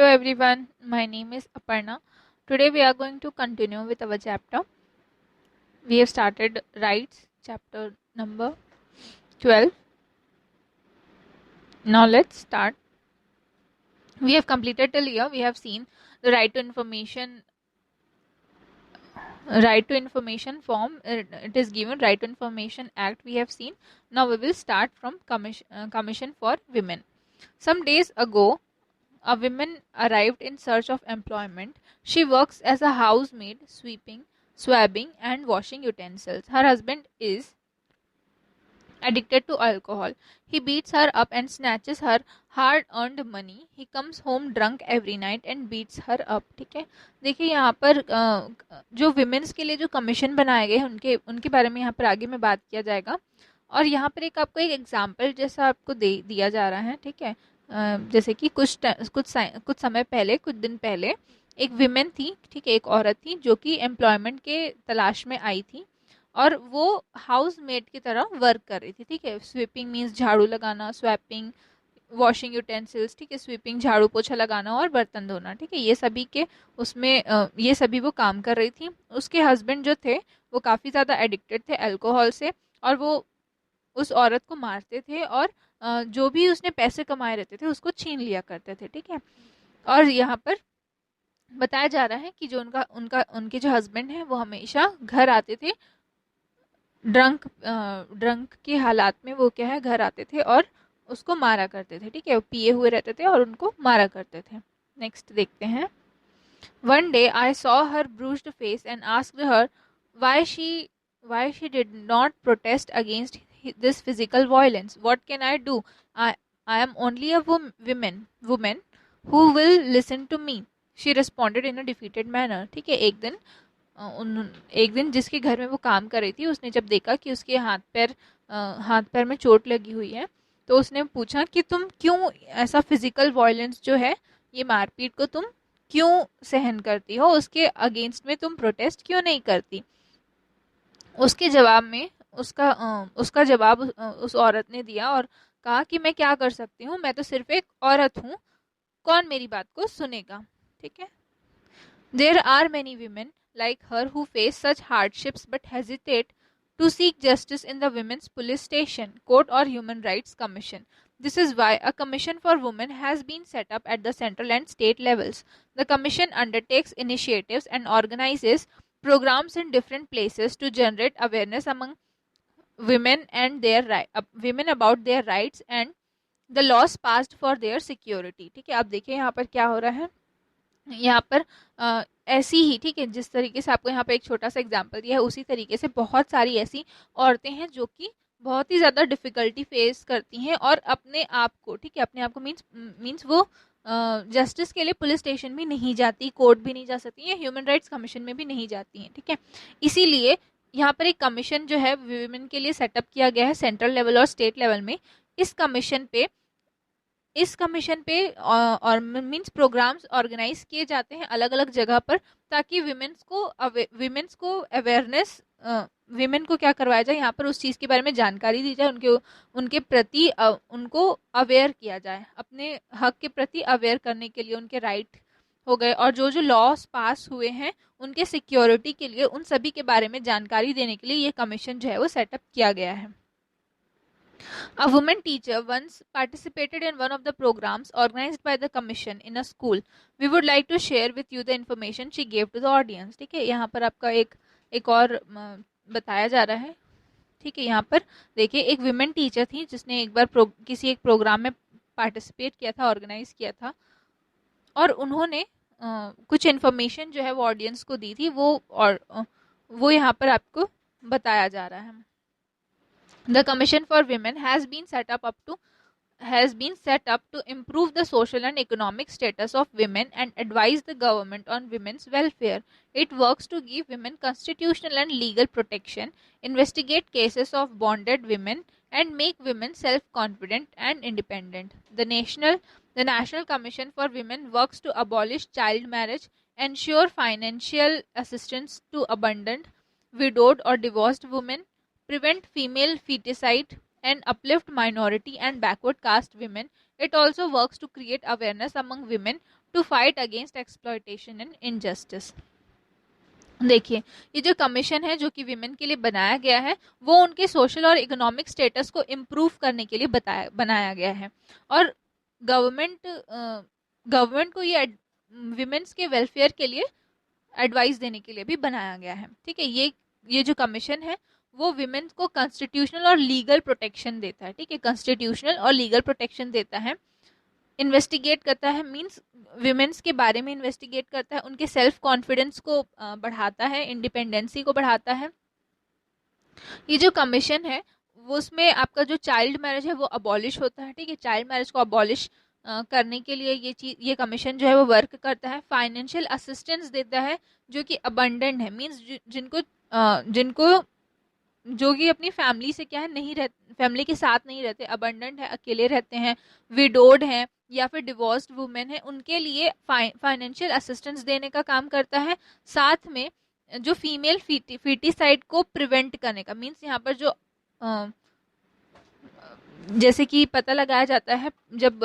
Hello everyone, my name is Aparna. Today we are going to continue with our chapter. We have started rights, chapter number 12. Now let's start. We have completed till here. We have seen the right to information form. It is given right to information act. We have seen. Now we will start from commission for women. Some days ago, a woman arrived in search of employment. She works as a housemaid, sweeping, swabbing, and washing utensils. Her husband is addicted to alcohol. He beats her up and snatches her hard earned money. He comes home drunk every night and beats her up. ठीक है, देखिए यहाँ पर जो women's के लिए जो commission बनाए गए हैं उनके उनके बारे में यहाँ पर आगे में बात किया जाएगा. और यहाँ पर आपको एक एग्जाम्पल जैसा आपको दिया जा रहा है. ठीक है, जैसे कि कुछ समय पहले, कुछ दिन पहले एक विमेन थी. ठीक है, एक औरत थी जो कि एम्प्लॉयमेंट के तलाश में आई थी और वो हाउस मेड की तरह वर्क कर रही थी. ठीक है, स्वीपिंग मीन्स झाड़ू लगाना, स्वैपिंग वॉशिंग यूटेंसिल्स. ठीक है, स्वीपिंग झाड़ू पोछा लगाना और बर्तन धोना. ठीक है, ये सभी के उसमें ये सभी वो काम कर रही थी. उसके हस्बैंड जो थे वो काफ़ी ज़्यादा एडिक्टेड थे अल्कोहल से और वो उस औरत को मारते थे और जो भी उसने पैसे कमाए रहते थे उसको छीन लिया करते थे. ठीक है, और यहाँ पर बताया जा रहा है कि जो उनके जो हस्बैंड हैं वो हमेशा घर आते थे ड्रंक के हालात में. वो क्या है, घर आते थे और उसको मारा करते थे. ठीक है, वो पिए हुए रहते थे और उनको मारा करते थे. नेक्स्ट देखते हैं. One day I saw her bruised face and asked her why she did not protest against this physical violence. What can I do? I am only a woman who will listen to me. She responded in a defeated manner. ठीक है, एक दिन जिसके घर में वो काम कर रही थी उसने जब देखा कि उसके हाथ पैर में चोट लगी हुई है तो उसने पूछा कि तुम क्यों ऐसा फिजिकल वायलेंस जो है, ये मारपीट को तुम क्यों सहन करती हो, उसके अगेंस्ट में तुम प्रोटेस्ट क्यों नहीं करती. उसके जवाब में उसका जवाब उस औरत ने दिया और कहा कि मैं क्या कर सकती हूँ, मैं तो सिर्फ एक औरत हूँ, कौन मेरी बात को सुनेगा. ठीक है, there are many women like her who face such hardships but hesitate to seek justice in the Women's Police Station, Court or Human Rights Commission. This is why a commission for women has been set up at the central and state levels. The commission undertakes initiatives and organizes programs in different places to generate awareness among women and women about their rights and the laws passed for their security. ठीक है, अब देखिए यहाँ पर क्या हो रहा है. यहाँ पर ऐसी ही, ठीक है, जिस तरीके से आपको यहाँ पे एक छोटा सा एग्जांपल दिया है उसी तरीके से बहुत सारी ऐसी औरतें हैं जो कि बहुत ही ज़्यादा डिफ़िकल्टी फेस करती हैं और अपने आप को, ठीक है, अपने आप को मीन्स वो जस्टिस के लिए पुलिस स्टेशन भी नहीं जाती, कोर्ट भी नहीं जा सकती हैं, ह्यूमन राइट्स कमीशन में भी नहीं जाती हैं. ठीक है, इसीलिए यहाँ पर एक कमीशन जो है वीमेन के लिए सेटअप किया गया है सेंट्रल लेवल और स्टेट लेवल में. इस कमीशन पे और मीन्स प्रोग्राम्स ऑर्गेनाइज किए जाते हैं अलग अलग जगह पर ताकि विमेंस को अवेयरनेस, विमेन को क्या करवाया जाए, यहाँ पर उस चीज़ के बारे में जानकारी दी जाए, उनके प्रति उनको अवेयर किया जाए, अपने हक के प्रति अवेयर करने के लिए, उनके राइट हो गए और जो लॉस पास हुए हैं उनके सिक्योरिटी के लिए, उन सभी के बारे में जानकारी देने के लिए ये कमीशन जो है वो सेटअप किया गया है. A woman teacher once participated in one of the programs organized by the commission in a school. We would like to share with you the information she gave to the audience. ठीक है, यहाँ पर आपका एक और बताया जा रहा है. ठीक है, यहाँ पर देखिए एक विमेन टीचर थी जिसने एक बार किसी एक प्रोग्राम में पार्टिसिपेट किया था, ऑर्गेनाइज किया था और उन्होंने कुछ इन्फॉर्मेशन जो है वो ऑडियंस को दी थी. वो यहाँ पर आपको बताया जा रहा है. The Commission for Women has been set up to improve the social and economic status of women and advise the government on women's welfare. It works to give women constitutional and legal protection, investigate cases of bonded women, and make women self-confident and independent. The National Commission for Women works to abolish child marriage, ensure financial assistance to abandoned, widowed, or divorced women, prevent female feticide, and uplift minority and backward caste women. It also works to create awareness among women to fight against exploitation and injustice. देखिए, ये जो commission है जो कि women के लिए बनाया गया है, वो उनके सोशल और इकोनॉमिक स्टेटस को इम्प्रूव करने के लिए बनाया गया है। और गवर्नमेंट को ये विमेन्स के वेलफेयर के लिए एडवाइस देने के लिए भी बनाया गया है। ठीक है, ये जो कमीशन है वो विमेन को कॉन्स्टिट्यूशनल और लीगल प्रोटेक्शन देता है। ठीक है, कॉन्स्टिट्यूशनल और लीगल प्रोटेक्शन देता है, इन्वेस्टिगेट करता है, मींस विमेन्स के बारे में इन्वेस्टिगेट करता है, उनके सेल्फ कॉन्फिडेंस को बढ़ाता है, इंडिपेंडेंसी को बढ़ाता है। ये जो कमीशन है वो उसमें आपका जो चाइल्ड मैरिज है वो अबॉलिश होता है। ठीक है, चाइल्ड मैरिज को अबॉलिश करने के लिए ये कमीशन जो है वो वर्क करता है। फाइनेंशियल असिस्टेंस देता है जो कि अबंडेंट है, मींस जिनको जो कि अपनी फैमिली से क्या है नहीं रहते, फैमिली के साथ नहीं रहते, अबंडेंट है, अकेले रहते हैं, विडोड हैं या फिर डिवोर्स्ड वुमेन है, उनके लिए फाइनेंशियल असिस्टेंस देने का काम करता है। साथ में जो फीमेल फीटिसाइड को प्रिवेंट करने का, मींस यहाँ पर जो जैसे कि पता लगाया जाता है जब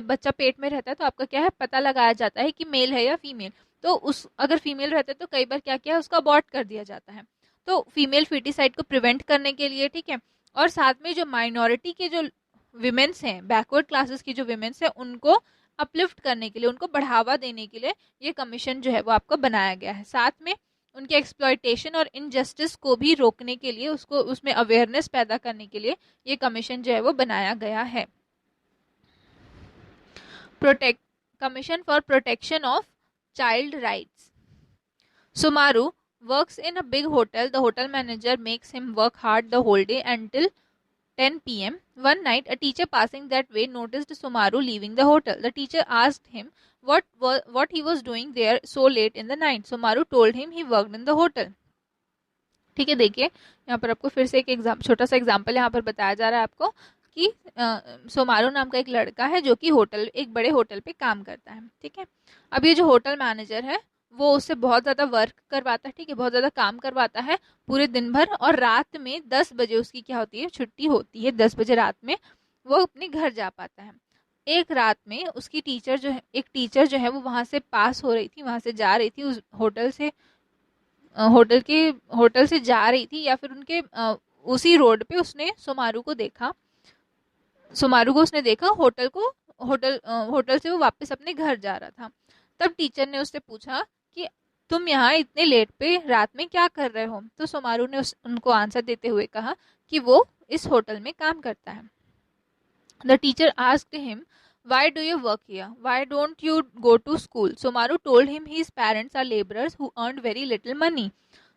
बच्चा पेट में रहता है तो आपका क्या है पता लगाया जाता है कि मेल है या फीमेल, तो अगर फीमेल रहते तो कई बार क्या किया उसका अबॉर्ट कर दिया जाता है, तो फीमेल फीटिसाइड को प्रिवेंट करने के लिए। ठीक है, और साथ में जो माइनॉरिटी के जो विमेन्स हैं, बैकवर्ड क्लासेस की जो विमेन्स हैं, उनको अपलिफ्ट करने के लिए, उनको बढ़ावा देने के लिए ये कमीशन जो है वो आपको बनाया गया है। साथ में उनके एक्सप्लॉयटेशन और इनजस्टिस को भी रोकने के लिए, उसमें अवेयरनेस पैदा करने के लिए ये कमीशन जो है वो बनाया गया है। Commission for protection of child rights. सुमारू works in a big hotel. The hotel manager makes him work hard the whole day until 10 p.m. One night, a teacher passing that way noticed Sumaru leaving the hotel. The teacher asked him what he was doing there so late in the night. Sumaru told him he worked in the hotel. ठीक है, देखिए यहाँ पर आपको फिर से एक छोटा सा एग्जाम्पल यहाँ पर बताया जा रहा है आपको कि सोमारू नाम का एक लड़का है जो कि एक बड़े होटल पे काम करता है। ठीक है, अब ये जो होटल मैनेजर है वो उससे बहुत ज़्यादा वर्क करवाता है। ठीक है, बहुत ज़्यादा काम करवाता है पूरे दिन भर, और रात में 10 बजे उसकी क्या होती है, छुट्टी होती है। 10 बजे रात में वो अपने घर जा पाता है। एक रात में उसकी एक टीचर जो है वो वहाँ से पास हो रही थी, वहाँ से जा रही थी, उस होटल से जा रही थी, या फिर उनके उसी रोड पे उसने सोमारू को देखा। उसने देखा होटल से वो वापस अपने घर जा रहा था। तब टीचर ने उससे पूछा कि तुम यहाँ इतने लेट पे रात में क्या कर रहे हो? तो सोमारू ने उनको आंसर देते हुए कहा कि वो इस होटल में काम करता है। The teacher asked him, why do you work here? Why don't you go to school? Somaru told him his parents are laborers who earned very little money.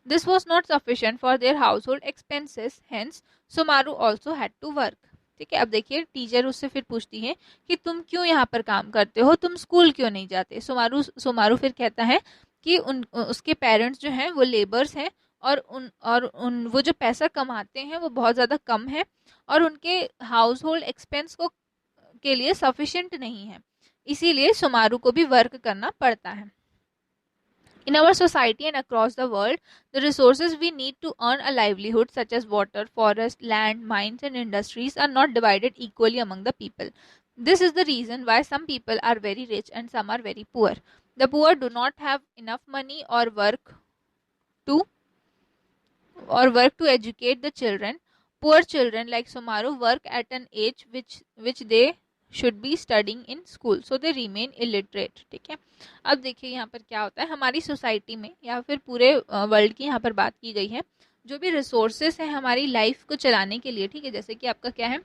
This was not sufficient for their household expenses. Hence, Somaru also had to work. ठीक है, अब देखिए teacher उससे फिर पूछती है कि तुम क्यों यहाँ पर काम करते हो, तुम स्कूल क्यों नहीं जाते? सोमारू फिर कहता है कि उसके पेरेंट्स जो हैं वो लेबर्स हैं, और वो जो पैसा कमाते हैं वो बहुत ज़्यादा कम है, और उनके हाउस होल्ड एक्सपेंस के लिए सफिशिएंट नहीं है, इसीलिए सोमारू को भी वर्क करना पड़ता है। In our society and across the world, the resources we need to earn a livelihood, such as water, forest, land, mines, and industries, are not divided equally among the people. This is the reason why some people are very rich and some are very poor. The poor do not have enough money or work to educate the children. Poor children like Somaru work at an age which they should be studying in school, so they remain illiterate. ठीक है, अब देखिए यहाँ पर क्या होता है हमारी सोसाइटी में, या फिर पूरे वर्ल्ड की यहाँ पर बात की गई है। जो भी रिसोर्सेस हैं हमारी लाइफ को चलाने के लिए, ठीक है, जैसे कि आपका क्या है,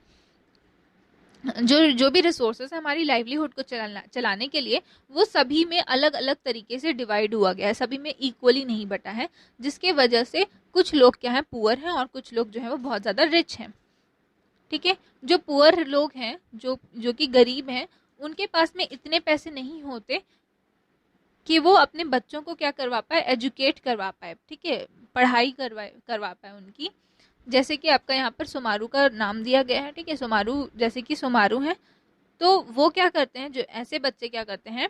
जो भी रिसोर्सेस है हमारी लाइवलीहुड को चलाने के लिए, वो सभी में अलग अलग तरीके से डिवाइड हुआ गया है, सभी में इक्वली नहीं बटा है, जिसके वजह से कुछ लोग क्या है पुअर हैं और कुछ लोग जो है वो बहुत ज़्यादा रिच हैं। ठीक है, जो पुअर लोग हैं, जो कि गरीब हैं, उनके पास में इतने पैसे नहीं होते कि वो अपने बच्चों को क्या करवा पाए, एजुकेट करवा पाए। ठीक है, पढ़ाई करवा पाए उनकी। जैसे कि आपका यहाँ पर सोमारू का नाम दिया गया है। ठीक है, सोमारू जैसे कि सोमारू है, तो वो क्या करते हैं, जो ऐसे बच्चे क्या करते हैं,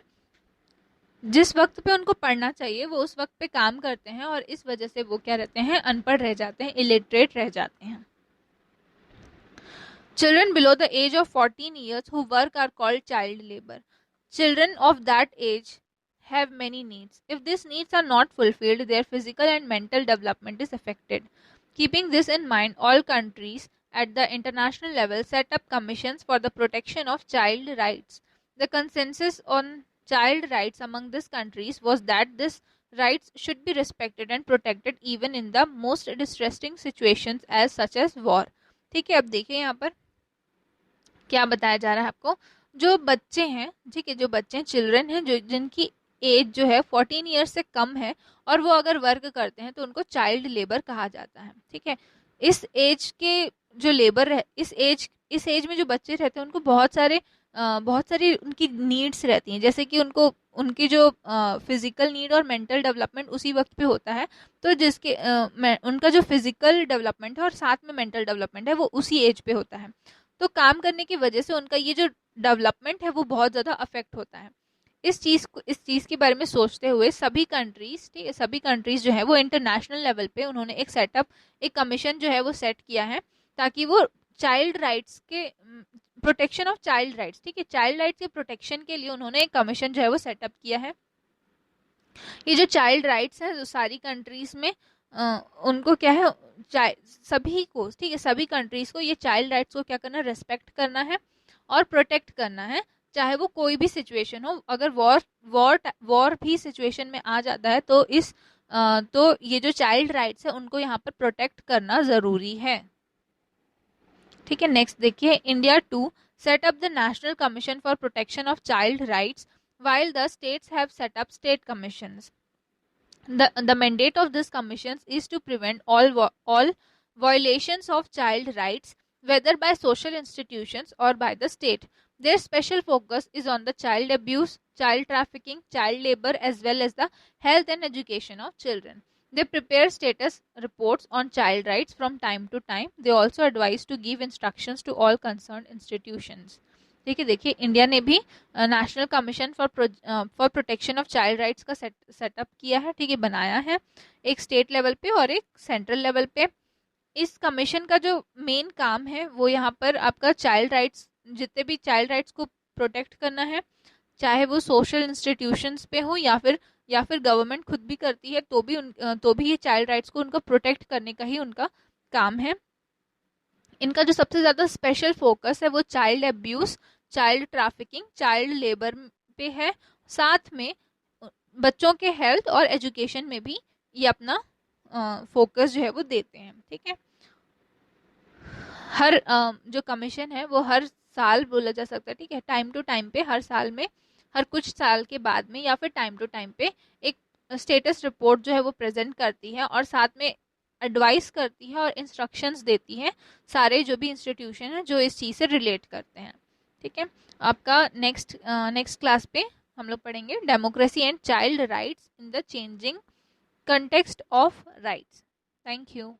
जिस वक्त पे उनको पढ़ना चाहिए वो उस वक्त पे काम करते हैं, और इस वजह से वो क्या रहते हैं, अनपढ़ रह जाते हैं, इलिटरेट रह जाते हैं। Children below the age of 14 years who work are called child labor. Children of that age have many needs. If these needs are not fulfilled, their physical and mental development is affected. Keeping this in mind, all countries at the international level set up commissions for the protection of child rights. The consensus on child rights among these countries was that these rights should be respected and protected even in the most distressing situations as such as war. ठीक है, अब देखिए यहाँ पर क्या बताया जा रहा है आपको। जो बच्चे हैं, ठीक है, जो बच्चे चिल्ड्रन हैं, जो जिनकी एज जो है 14 ईयर्स से कम है और वो अगर वर्क करते हैं तो उनको चाइल्ड लेबर कहा जाता है। ठीक है, इस एज के जो लेबर है, इस एज में जो बच्चे रहते हैं उनको बहुत सारी उनकी नीड्स रहती हैं, जैसे कि उनको उनकी जो फिजिकल नीड और मेंटल डेवलपमेंट उसी वक्त पे होता है। तो उनका जो फिजिकल डेवलपमेंट है और साथ में मेंटल डेवलपमेंट है वो उसी एज पे होता है। तो काम करने की वजह से उनका ये जो डेवलपमेंट है वो बहुत ज़्यादा अफेक्ट होता है। इस चीज़ के बारे में सोचते हुए सभी कंट्रीज, ठीक है, सभी कंट्रीज जो है वो इंटरनेशनल लेवल पे उन्होंने एक कमीशन जो है वो सेट किया है ताकि वो चाइल्ड राइट्स के प्रोटेक्शन ऑफ चाइल्ड राइट्स, ठीक है, चाइल्ड राइट्स के प्रोटेक्शन के लिए उन्होंने एक कमीशन जो है वो सेटअप किया है। ये जो चाइल्ड राइट्स है जो सारी कंट्रीज में उनको क्या है, सभी को, ठीक है, सभी कंट्रीज को ये चाइल्ड राइट्स को क्या करना, रेस्पेक्ट करना है और प्रोटेक्ट करना है, चाहे वो कोई भी सिचुएशन हो। अगर वॉर भी सिचुएशन में आ जाता है तो तो ये जो चाइल्ड राइट्स है उनको यहाँ पर प्रोटेक्ट करना जरूरी है। ठीक है, नेक्स्ट देखिए, India to set up the national commission for protection of child rights while the states have set up state commissions. The mandate of these commissions is to prevent all violations of child rights, whether by social institutions or by the state. Their special focus is on the child abuse, child trafficking, child labor, as well as the health and education of children. They prepare status reports on child rights from time to time. They also advise to give instructions to all concerned institutions. ठीक है, देखिए India ने भी national commission for protection of child rights का setup किया है, ठीक है, बनाया है, एक स्टेट लेवल पे और एक सेंट्रल लेवल पे। इस कमीशन का जो मेन काम है वो यहाँ पर आपका चाइल्ड राइट्स, जितने भी चाइल्ड राइट्स को प्रोटेक्ट करना है, चाहे वो सोशल इंस्टीट्यूशंस पे हो या फिर गवर्नमेंट खुद भी करती है तो भी ये चाइल्ड राइट्स को उनका प्रोटेक्ट करने का ही उनका काम है। इनका जो सबसे ज़्यादा स्पेशल फोकस है वो child abuse, child trafficking, child labour पे है, साथ में बच्चों के हेल्थ और एजुकेशन में भी ये अपना फोकस जो है वो देते हैं। ठीक है, हर जो कमीशन है वो हर साल बोला जा सकता है, ठीक है, टाइम टू टाइम पे, हर साल में, हर कुछ साल के बाद में या फिर टाइम टू टाइम पे एक स्टेटस रिपोर्ट जो है वो प्रेजेंट करती है और साथ में एडवाइस करती है और इंस्ट्रक्शंस देती है सारे जो भी इंस्टीट्यूशन है जो इस चीज़ से रिलेट करते हैं। ठीक है, आपका नेक्स्ट क्लास पे हम लोग पढ़ेंगे democracy and child rights in the changing context of rights. Thank you.